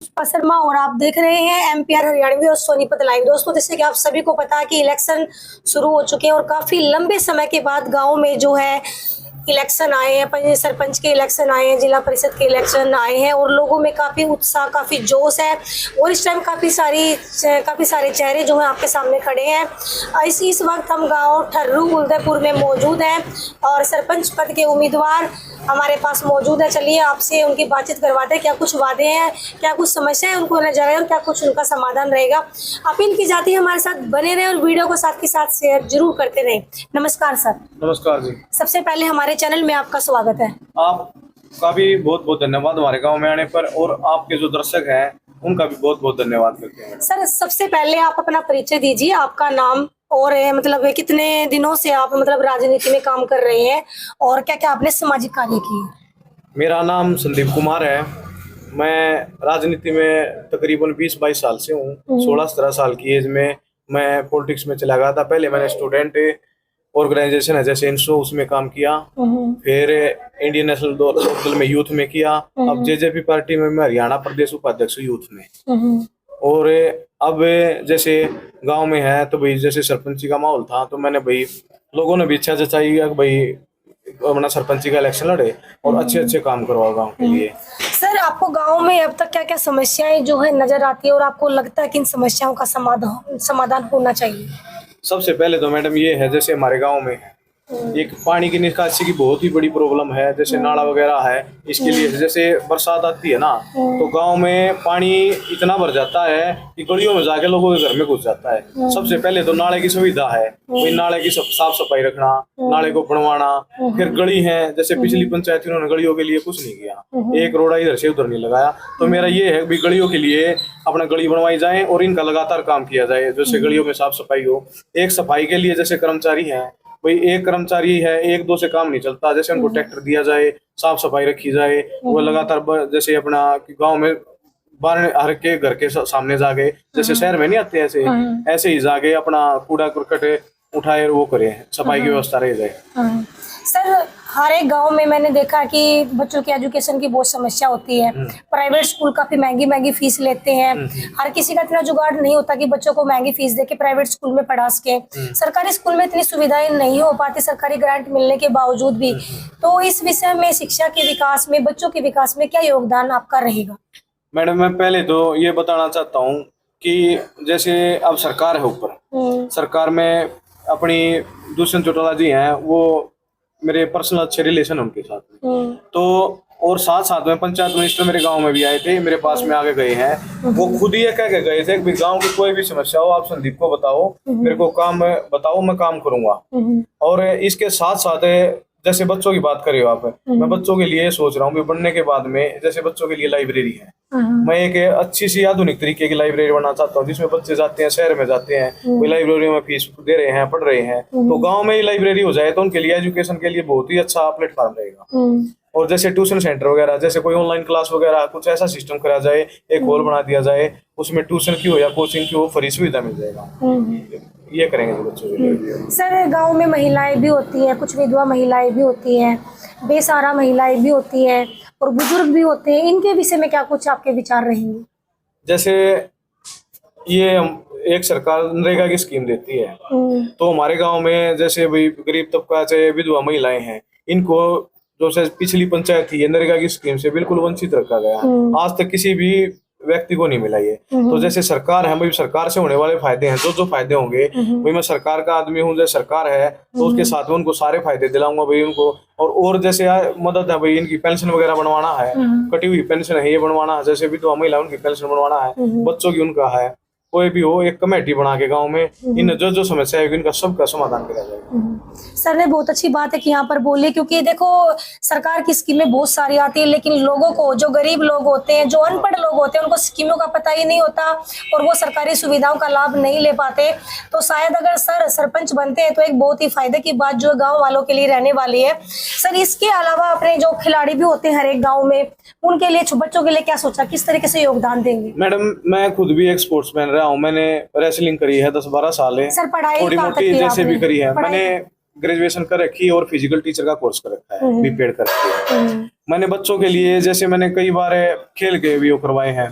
शर्मा और आप देख रहे हैं एमपीआर हरियाणवी और सोनीपत लाइव। दोस्तों, जैसे कि आप सभी को पता है कि इलेक्शन शुरू हो चुके हैं और काफी लंबे समय के बाद गांव में जो है इलेक्शन आए हैं, सरपंच के इलेक्शन आए हैं, जिला परिषद के इलेक्शन आए हैं और लोगों में काफी उत्साह, काफी जोश है और इस टाइम काफी सारे चेहरे जो हैं आपके सामने खड़े हैं। इस वक्त हम गांव ठर्रू उदयपुर में मौजूद हैं और सरपंच पद के उम्मीदवार हमारे पास मौजूद है। चलिए आपसे उनकी बातचीत करवाते हैं। क्या कुछ वादे हैं, क्या कुछ समस्याएं उनको नजर आ रही है और क्या कुछ उनका समाधान रहेगा। अपील की जाती है हमारे साथ बने रहे और वीडियो को साथ के साथ शेयर जरूर करते रहे। नमस्कार सर। नमस्कार जी। सबसे पहले हमारे चैनल में आपका स्वागत है। आपका भी बहुत बहुत धन्यवाद हमारे गांव में आने पर, और आपके जो दर्शक हैं उनका भी बहुत बहुत धन्यवाद करते हैं। सर, सबसे पहले आप अपना परिचय दीजिए, आपका नाम और मतलब कितने दिनों से आप मतलब राजनीति में काम कर रहे हैं और क्या क्या आपने सामाजिक कार्य किए। मेरा नाम संदीप कुमार है। मैं राजनीति में तकरीबन 20-22 साल से हूँ। 16-17 साल की एज में मैं पॉलिटिक्स में चला गया था। पहले मैंने स्टूडेंट ऑर्गेनाइजेशन है जैसे इंसो, उसमें काम किया। फिर इंडियन नेशनल दल में यूथ में किया। अब जेजेपी पार्टी में मैं हरियाणा प्रदेश उपाध्यक्ष यूथ में। और अब जैसे गांव में है तो भाई जैसे सरपंची का माहौल था तो मैंने भाई लोगों ने भी इच्छा जताई कि भाई अपना सरपंची का इलेक्शन लड़े और अच्छे अच्छे काम करवाओ गांव के लिए। सर, आपको गांव में अब तक क्या क्या समस्याएं जो है नजर आती है और आपको लगता है कि इन समस्याओं का समाधान होना चाहिए। सबसे पहले तो मैडम ये है, जैसे हमारे गांव में एक पानी की निकासी की बहुत ही बड़ी प्रॉब्लम है। जैसे नाला वगैरह है, इसके लिए जैसे बरसात आती है ना तो गांव में पानी इतना भर जाता है कि गलियों में जाके लोगों के घर में घुस जाता है। सबसे पहले तो नाले की सुविधा है, वही नाले की साफ सफाई रखना, नाले को बनवाना। फिर गली है, जैसे पिछली पंचायत उन्होंने गलियों के लिए कुछ नहीं किया, एक रोड़ा इधर से उधर नहीं लगाया। तो मेरा ये है कि गलियों के लिए अपना गली बनवाई जाए और इनका लगातार काम किया जाए, जैसे गलियों में साफ सफाई हो। एक सफाई के लिए जैसे कर्मचारी है, भाई एक कर्मचारी है, एक दो से काम नहीं चलता। जैसे उनको ट्रैक्टर दिया जाए, साफ सफाई रखी जाए, वो लगातार जैसे अपना गांव में बाहर हर के घर के सामने जाके, जैसे शहर में नहीं आते ऐसे ऐसे ही जाके अपना कूड़ा करकट उठाए, वो करे, सफाई की व्यवस्था रह जाए। सर, हर एक गांव में मैंने देखा कि बच्चों की एजुकेशन की बहुत समस्या होती है। प्राइवेट स्कूल काफी महंगी फीस लेते हैं। हर किसी का इतना जुगाड़ नहीं होता कि बच्चों को महंगी फीस दे के प्राइवेट स्कूल में पढ़ा सके। सरकारी स्कूल में इतनी सुविधाएं नहीं हो पाती, सरकारी ग्रांट मिलने के बावजूद भी। तो इस विषय में शिक्षा के विकास में, बच्चों के विकास में क्या योगदान आपका रहेगा। मैडम, मैं पहले तो ये बताना चाहता हूँ कि जैसे अब सरकार है ऊपर, सरकार में अपनी दुष्यंत चौटाला जी हैं, वो मेरे पर्सनल अच्छे रिलेशन उनके साथ में। तो और साथ साथ में पंचायत मिनिस्टर मेरे गांव में भी आए थे, मेरे पास में आके गए हैं। वो खुद ही कह के गए थे कि गांव की कोई भी समस्या हो आप संदीप को बताओ, मेरे को काम बताओ, मैं काम करूंगा। और इसके साथ साथ जैसे बच्चों की बात करे आप, मैं बच्चों के लिए सोच रहा हूँ बनने के बाद में, जैसे बच्चों के लिए लाइब्रेरी है, मैं एक अच्छी सी आधुनिक तरीके की लाइब्रेरी बनाना चाहता हूँ जिसमें बच्चे जाते हैं, शहर में जाते हैं, कोई लाइब्रेरी में फीस दे रहे हैं, पढ़ रहे हैं, तो गांव में ही लाइब्रेरी हो जाए तो उनके लिए एजुकेशन के लिए बहुत ही अच्छा प्लेटफॉर्म रहेगा। और जैसे ट्यूशन सेंटर वगैरह, जैसे कोई ऑनलाइन क्लास वगैरह कुछ ऐसा सिस्टम करा जाए, एक हॉल बना दिया जाए, उसमें ट्यूशन की हो या कोचिंग की हो, फ्री सुविधा मिल जाएगा। ये करेंगे बच्चों के लिए। सर, गांव में महिलाएं भी होती हैं, कुछ विधवा महिलाएं भी होती हैं, बेसहारा महिलाएं भी होती हैं और बुजुर्ग भी होते हैं। इनके विषय में क्या कुछ आपके विचार रहेंगे। जैसे ये एक सरकार नरेगा की स्कीम देती है, तो हमारे गांव में जैसे भाई गरीब तबका चाहे विधवा महिलाएं हैं, इनको जो से पिछली पंचायत थी नरेगा की स्कीम से बिल्कुल वंचित रखा गया। आज तक किसी भी व्यक्ति को नहीं मिला ये। तो जैसे सरकार है, भाई सरकार से होने वाले फायदे हैं, जो फायदे होंगे, भाई मैं सरकार का आदमी हूँ, जैसे सरकार है तो उसके साथ में उनको सारे फायदे दिलाऊंगा भाई उनको। और जैसे मदद है भाई, इनकी पेंशन वगैरह बनवाना है, कटी हुई पेंशन है ये बनवाना है, जैसे विधवा महिला उनकी पेंशन बनवाना है, बच्चों की उनका है, कोई भी हो एक कमेटी बना के गांव में इन जो समस्या है इनका सबका समाधान किया जाएगा। सर ने बहुत अच्छी बात है कि यहाँ पर बोले, क्योंकि देखो सरकार की स्कीमें बहुत सारी आती है लेकिन लोगों को, जो गरीब लोग होते हैं, जो अनपढ़ लोग होते हैं, उनको स्कीमों का पता ही नहीं होता और वो सरकारी सुविधाओं का लाभ नहीं ले पाते। तो शायद अगर सर सरपंच बनते हैं तो एक बहुत ही फायदे की बात जो गाँव वालों के लिए रहने वाली है। सर, इसके अलावा अपने जो खिलाड़ी भी होते हैं हर एक गाँव में, उनके लिए, बच्चों के लिए क्या सोचा, किस तरीके से योगदान देंगे। मैडम, मैं खुद भी एक स्पोर्ट्समैन रहा हूँ, मैंने रेसलिंग करी है 10-12 साल है। सर, पढ़ाई थोड़ी मोटी जैसे भी करी है, मैंने ग्रेजुएशन कर रखी है और फिजिकल टीचर का कोर्स कर रखा है, बीपीएड कर रखी है। मैंने बच्चों के लिए जैसे मैंने कई बार खेल के भी वो करवाए हैं।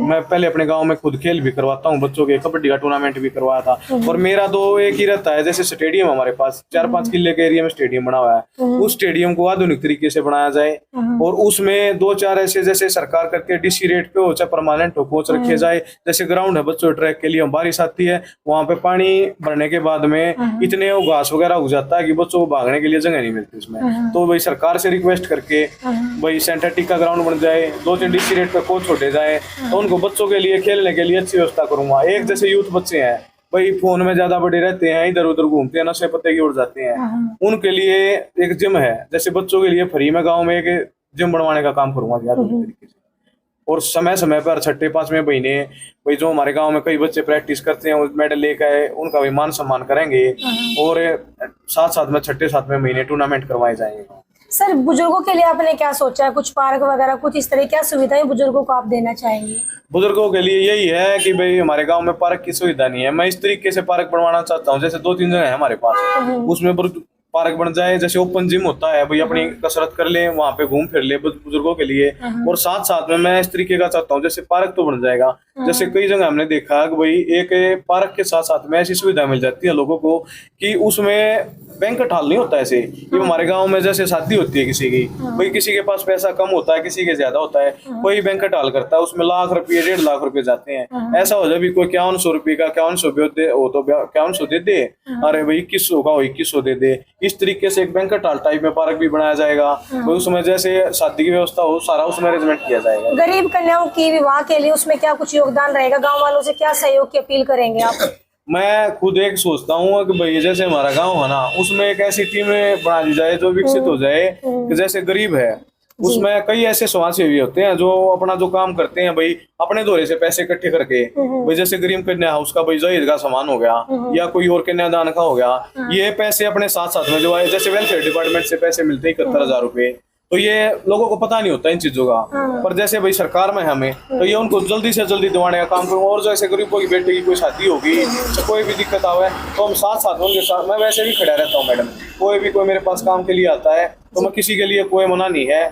मैं पहले अपने गांव में खुद खेल भी करवाता हूँ बच्चों के, कबड्डी का टूर्नामेंट भी करवाया था। और मेरा तो एक ही रहता है, जैसे स्टेडियम हमारे पास 4-5 किले के एरिया में स्टेडियम बना हुआ है, उस स्टेडियम को आधुनिक तरीके से बनाया जाए और उसमें 2-4 ऐसे जैसे सरकार करती है डीसी रेट पे हो चाहे परमानेंट हो कोच रखे जाए। जैसे ग्राउंड है बच्चों ट्रैक के लिए, बारिश आती है वहां पे पानी भरने के बाद में इतने वो घास वगैरह उग जाता है कि बच्चों को भागने के लिए जगह नहीं मिलती उसमें। तो भाई सरकार से रिक्वेस्ट करके भाई सिंथेटिक का ग्राउंड बन जाए, 2-3 डीसी रेट पे कोच छोड़े जाए तो उनको बच्चों के लिए खेलने के लिए अच्छी व्यवस्था करूंगा। एक जैसे यूथ बच्चे हैं भाई फोन में ज्यादा बड़े रहते हैं, इधर उधर घूमते हैं, नशे पत्ते की ओर जाते हैं, उनके लिए एक जिम है जैसे बच्चों के लिए फ्री में गाँव में एक जिम बनवाने का काम करूंगा तरीके से। और समय समय पर 6-5 महीने भाई जो हमारे गांव में कई बच्चे प्रैक्टिस करते हैं मेडल लेकर आए उनका भी मान सम्मान करेंगे और साथ साथ में 6-7 महीने टूर्नामेंट करवाए जाएंगे। सर बुजुर्गों के लिए आपने क्या सोचा है, कुछ पार्क वगैरह कुछ इस तरह क्या सुविधाएं बुजुर्गों को आप देना चाहेंगे? बुजुर्गों के लिए यही है कि भाई हमारे गांव में पार्क की सुविधा नहीं है, मैं इस तरीके से पार्क बनवाना चाहता हूँ। जैसे 2-3 जगह है हमारे पास, उसमें पार्क बन जाए, जैसे ओपन जिम होता है भाई अपनी कसरत कर ले वहां पे घूम फिर ले बुजुर्गों के लिए। और साथ साथ में मैं इस तरीके का चाहता हूँ जैसे पार्क तो बन जाएगा, जैसे कई जगह हमने देखा कि भाई एक पार्क के साथ साथ में ऐसी सुविधा मिल जाती है लोगों को कि उसमें बैंक्वेट हॉल नहीं होता ऐसे। ये हमारे गांव में जैसे शादी होती है किसी की, भाई किसी के पास पैसा कम होता है किसी के ज्यादा होता है, कोई बैंक्वेट हॉल करता है उसमें लाख रुपये 1.5 लाख रुपए जाते हैं। ऐसा हो जाए भी कोई 5100 रुपये का 5100 दे दे, अरे भाई 2100 का 2100 दे दे। इस तरीके से एक बैंक्वेट हॉल टाइप में पार्क भी बनाया जाएगा, उसमें जैसे शादी की व्यवस्था हो सारा उसमें अरेंजमेंट किया जाएगा। गरीब कन्याओं की विवाह के लिए उसमें क्या कुछ योगदान रहेगा, गाँव वालों से क्या सहयोग की अपील करेंगे आप? मैं खुद एक सोचता हूँ कि भाई जैसे हमारा गांव है ना उसमें एक ऐसी टीम बना दी जाए जो विकसित हो जाए कि जैसे गरीब है उसमें कई ऐसे समाजसेवी होते हैं जो अपना जो काम करते हैं भाई अपने दौरे से पैसे इकट्ठे करके, भाई जैसे गरीब कन्या हाउस का भाई जहीज का सामान हो गया या कोई और कन्यादान का हो गया, ये पैसे अपने साथ साथ में जो है जैसे वेलफेयर डिपार्टमेंट से पैसे मिलते हैं 71,000 रुपए, तो ये लोगों को पता नहीं होता इन चीजों का। पर जैसे भाई सरकार में हमें तो ये उनको जल्दी से जल्दी दिवाने का काम करूँ। और जैसे गरीबों की बेटे की कोई शादी होगी तो कोई भी दिक्कत आवे तो हम साथ साथ उनके साथ, मैं वैसे भी खड़ा रहता हूँ मैडम, कोई मेरे पास काम के लिए आता है तो मैं किसी के लिए कोई मना नहीं है,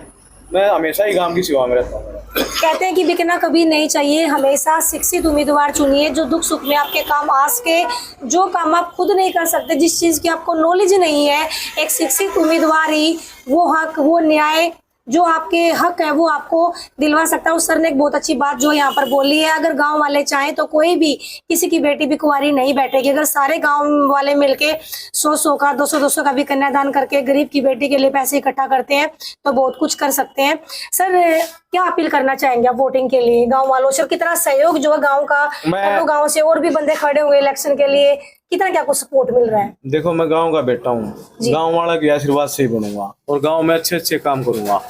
मैं हमेशा ही गांव की सेवा में रहता हूँ। कहते हैं कि बिकना कभी नहीं चाहिए, हमेशा शिक्षित उम्मीदवार चुनिए जो दुख सुख में आपके काम आ सके, जो काम आप खुद नहीं कर सकते, जिस चीज़ की आपको नॉलेज नहीं है, एक शिक्षित उम्मीदवार ही वो हक वो न्याय जो आपके हक है वो आपको दिलवा सकता है। उस सर ने एक बहुत अच्छी बात जो यहाँ पर बोली है, अगर गांव वाले चाहें तो कोई भी किसी की बेटी भी कुंवारी नहीं बैठेगी। अगर सारे गांव वाले मिलके 100 का 200 का भी कन्यादान करके गरीब की बेटी के लिए पैसे इकट्ठा करते हैं तो बहुत कुछ कर सकते हैं। सर क्या अपील करना चाहेंगे आप वोटिंग के लिए गाँव वालों से, कितना सहयोग जो है गाँव का, तो गाँव से और भी बंदे खड़े हुए इलेक्शन के लिए, कितना क्या कुछ सपोर्ट मिल रहा है? देखो मैं गांव का बेटा हूँ, गांव वाला के आशीर्वाद से ही बनूंगा और गांव में अच्छे काम करूंगा।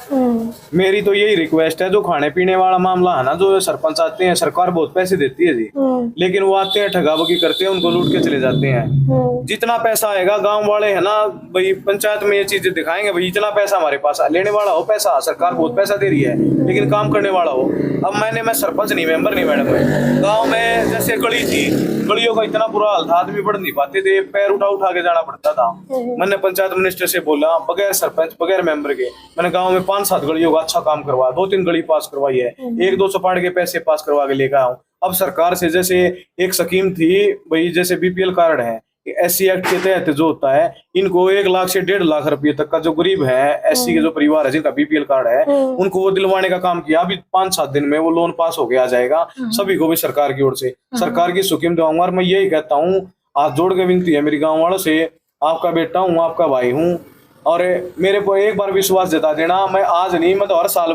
मेरी तो यही रिक्वेस्ट है, जो खाने पीने वाला मामला है ना, जो सरपंच आते हैं सरकार बहुत पैसे देती है जी, लेकिन वो आते हैं ठगाबगी करते हैं, उनको लूट के चले जाते हैं। जितना पैसा आएगा गांव वाले है ना भाई पंचायत में ये चीजें दिखाएंगे भाई इतना पैसा हमारे पास, लेने वाला हो पैसा, सरकार बहुत पैसा दे रही है लेकिन काम करने वाला हो। अब मैं सरपंच नहीं, मेंबर नहीं मैडम, गाँव में जैसे गली थी, गलियों का इतना बुरा हाल था, आदमी बढ़ नहीं पाते थे, पैर उठा के जाना पड़ता था। मैंने पंचायत मिनिस्टर से बोला बगैर सरपंच बगैर मेंबर के मैंने गांव में 5-7 गलियों का अच्छा काम करवाया, 2-3 गली पास करवाई है, 1-2 सपाट के पैसे पास करवा के लेकर आऊं। अब सरकार से जैसे एक स्कीम थी भाई, जैसे बीपीएल कार्ड है, SC एक्ट के तहत जो होता है इनको 1 लाख से 1.5 लाख रुपए तक का जो गरीब है SC के जो परिवार है जिनका बीपीएल कार्ड है उनको वो दिलवाने का काम किया। अभी 5-7 दिन में वो लोन पास हो गया जाएगा सभी को भी सरकार की ओर से, सरकार की स्कीम दूंगा। और मैं यही कहता हूँ, हाथ जोड़ के विनती है मेरी गाँव वालों से, आपका बेटा हूँ, आपका भाई हूँ और मेरे को एक बार विश्वास जता देना, मैं आज नहीं, मैं तो हर साल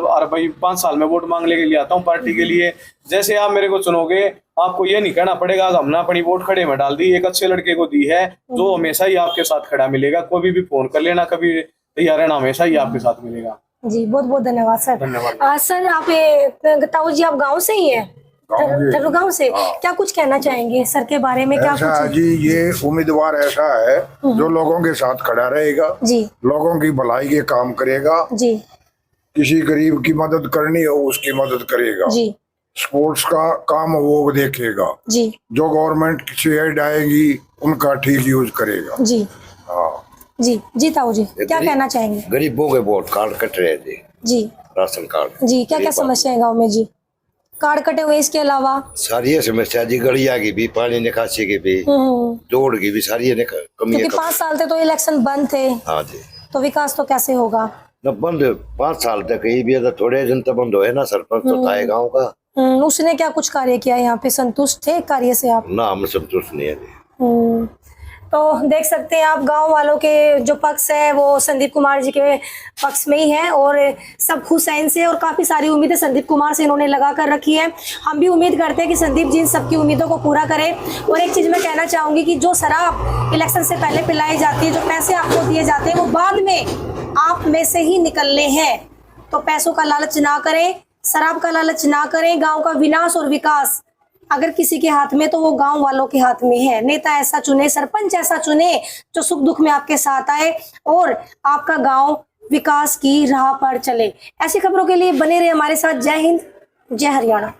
5 साल में वोट मांगने के लिए आता हूँ पार्टी के लिए। जैसे आप मेरे को चुनोगे आपको ये नहीं कहना पड़ेगा हमने अपनी वोट खड़े में डाल दी, एक अच्छे लड़के को दी है जो हमेशा ही आपके साथ खड़ा मिलेगा, कोई भी फोन कर लेना, कभी तैयार रहना, हमेशा ही आपके साथ मिलेगा। जी बहुत बहुत धन्यवाद सर। धन्यवाद सर आप ताऊ जी आप गाँव से ही है, ठर्रो गाँव से, क्या कुछ कहना चाहेंगे सर के बारे में? क्या कुछ जी, ये उम्मीदवार ऐसा है जो लोगों के साथ खड़ा रहेगा जी, लोगों की भलाई के काम करेगा जी, किसी गरीब की मदद करनी हो उसकी मदद करेगा जी, स्पोर्ट्स का काम वो देखेगा जी, जो गवर्नमेंट से एड आएगी उनका ठीक यूज करेगा जी। हाँ जी ताऊ जी क्या कहना चाहेंगे? गरीबों के वोट कार्ड कट रहे थे जी राशन कार्ड। जी, क्या क्या समस्या है गांव में जी? कार्ड कटे हुए, इसके अलावा सारी समस्या जी, गलिया की भी, पानी निकासी की भी, रोड की भी सारी कमी। क्योंकि 5 साल तक तो इलेक्शन बंद थे। हाँ जी। तो विकास तो कैसे होगा? न बंद 5 साल तक ही भी, थोड़े दिन तो बंद हुए ना, सरपंच तो था गाँव का। उसने क्या कुछ कार्य किया यहाँ पे? संतुष्ट थे कार्य से आप? ना, हम संतुष्ट नहीं है। तो देख सकते हैं आप, गांव वालों के जो पक्ष है वो संदीप कुमार जी के पक्ष में ही है और सब खुश हैं इनसे और काफी सारी उम्मीदें संदीप कुमार से इन्होंने लगा कर रखी है। हम भी उम्मीद करते हैं कि संदीप जी इन सबकी उम्मीदों को पूरा करें। और एक चीज मैं कहना चाहूंगी कि जो शराब इलेक्शन से पहले पिलाई जाती है, जो पैसे आपको दिए जाते हैं, वो बाद में आप में से ही निकलने हैं। तो पैसों का लालच ना करें, शराब का लालच ना करें। गाँव का विनाश और विकास अगर किसी के हाथ में तो वो गांव वालों के हाथ में है। नेता ऐसा चुने, सरपंच ऐसा चुने जो सुख दुख में आपके साथ आए और आपका गांव विकास की राह पर चले। ऐसी खबरों के लिए बने रहे हमारे साथ। जय हिंद, जय हरियाणा।